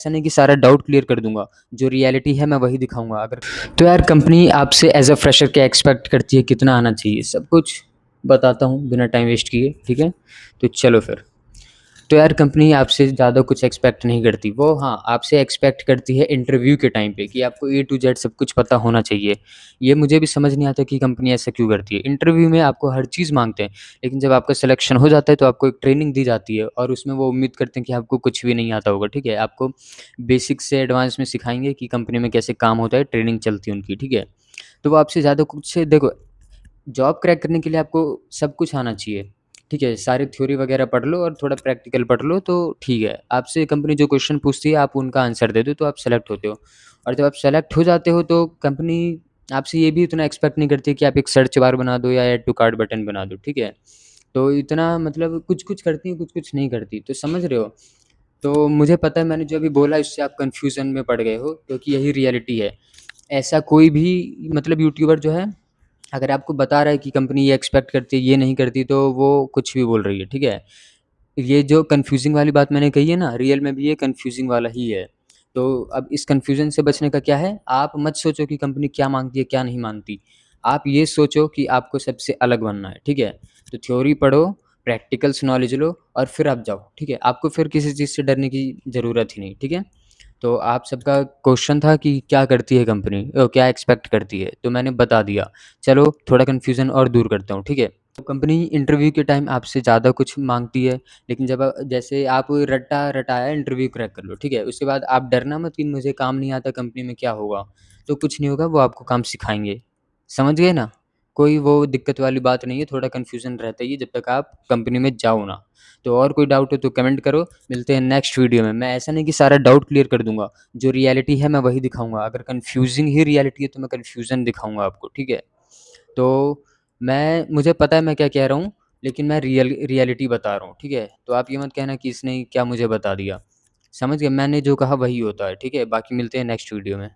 ऐसा नहीं कि सारा डाउट क्लियर कर दूँगा, जो रियलिटी है मैं वही दिखाऊँगा। अगर तो यार कंपनी आपसे एज़ अ फ्रेशर क्या एक्सपेक्ट करती है, कितना आना चाहिए, सब कुछ बताता हूँ बिना टाइम वेस्ट किए, ठीक है? तो चलो फिर। तो यार कंपनी आपसे ज़्यादा कुछ एक्सपेक्ट नहीं करती। वो हाँ, आपसे एक्सपेक्ट करती है इंटरव्यू के टाइम पे कि आपको ए टू ज़ेड सब कुछ पता होना चाहिए। ये मुझे भी समझ नहीं आता कि कंपनी ऐसा क्यों करती है। इंटरव्यू में आपको हर चीज़ माँगते हैं, लेकिन जब आपका सिलेक्शन हो जाता है तो आपको एक ट्रेनिंग दी जाती है और उसमें वो उम्मीद करते हैं कि आपको कुछ भी नहीं आता होगा, ठीक है? आपको बेसिक से एडवांस में सिखाएँगे कि कंपनी में कैसे काम होता है, ट्रेनिंग चलती है उनकी, ठीक है? तो वो आपसे ज़्यादा कुछ देखो, जॉब क्रैक करने के लिए आपको सब कुछ आना चाहिए, ठीक है? सारी थ्योरी वगैरह पढ़ लो और थोड़ा प्रैक्टिकल पढ़ लो तो ठीक है। आपसे कंपनी जो क्वेश्चन पूछती है आप उनका आंसर दे दो तो आप सेलेक्ट होते हो। और जब आप सेलेक्ट हो जाते हो तो कंपनी आपसे ये भी इतना एक्सपेक्ट नहीं करती कि आप एक सर्च बार बना दो या ऐड टू कार्ट बटन बना दो, ठीक है? तो इतना मतलब कुछ-कुछ करती हैं, कुछ-कुछ नहीं करती, तो समझ रहे हो? तो मुझे पता है मैंने जो अभी बोला इससे आप कन्फ्यूज़न में पड़ गए हो क्योंकि यही रियलिटी है। ऐसा कोई भी मतलब यूट्यूबर जो है अगर आपको बता रहा है कि कंपनी ये एक्सपेक्ट करती है, ये नहीं करती, तो वो कुछ भी बोल रही है, ठीक है? ये जो कन्फ्यूज़िंग वाली बात मैंने कही है ना, रियल में भी ये कन्फ्यूज़िंग वाला ही है। तो अब इस कन्फ्यूज़न से बचने का क्या है, आप मत सोचो कि कंपनी क्या माँगती है, क्या नहीं माँगती। आप ये सोचो कि आपको सबसे अलग बनना है, ठीक है? तो थ्योरी पढ़ो, प्रैक्टिकल्स नॉलेज लो और फिर आप जाओ, ठीक है? आपको फिर किसी चीज़ से डरने की ज़रूरत ही नहीं, ठीक है? तो आप सबका क्वेश्चन था कि क्या करती है कंपनी क्या एक्सपेक्ट करती है? तो मैंने बता दिया। चलो थोड़ा कन्फ्यूज़न और दूर करता हूँ, ठीक है? तो कंपनी इंटरव्यू के टाइम आपसे ज़्यादा कुछ माँगती है, लेकिन जब जैसे आप रट्टा-रटाया इंटरव्यू क्रैक कर लो, ठीक है? उसके बाद आप डरना मत कि मुझे काम नहीं आता कंपनी में क्या होगा? तो कुछ नहीं होगा, वो आपको काम सिखाएँगे। समझ गए ना? कोई वो दिक्कत वाली बात नहीं है, थोड़ा कन्फ्यूज़न रहता ही है जब तक आप कंपनी में जाओ ना। तो और कोई डाउट हो तो कमेंट करो, मिलते हैं नेक्स्ट वीडियो में। मैं ऐसा नहीं कि सारा डाउट क्लियर कर दूँगा, जो रियलिटी है मैं वही दिखाऊँगा। अगर कन्फ्यूज़िंग ही रियलिटी है तो मैं कन्फ्यूज़न दिखाऊँगा आपको, ठीक है? तो मुझे पता है मैं क्या कह रहा हूँ, लेकिन मैं रियलिटी बता रहा हूँ, ठीक है? तो आप ये मत कहना कि इसने क्या मुझे बता दिया। समझ गए? मैंने जो कहा वही होता है, ठीक है? बाकी मिलते हैं नेक्स्ट वीडियो में।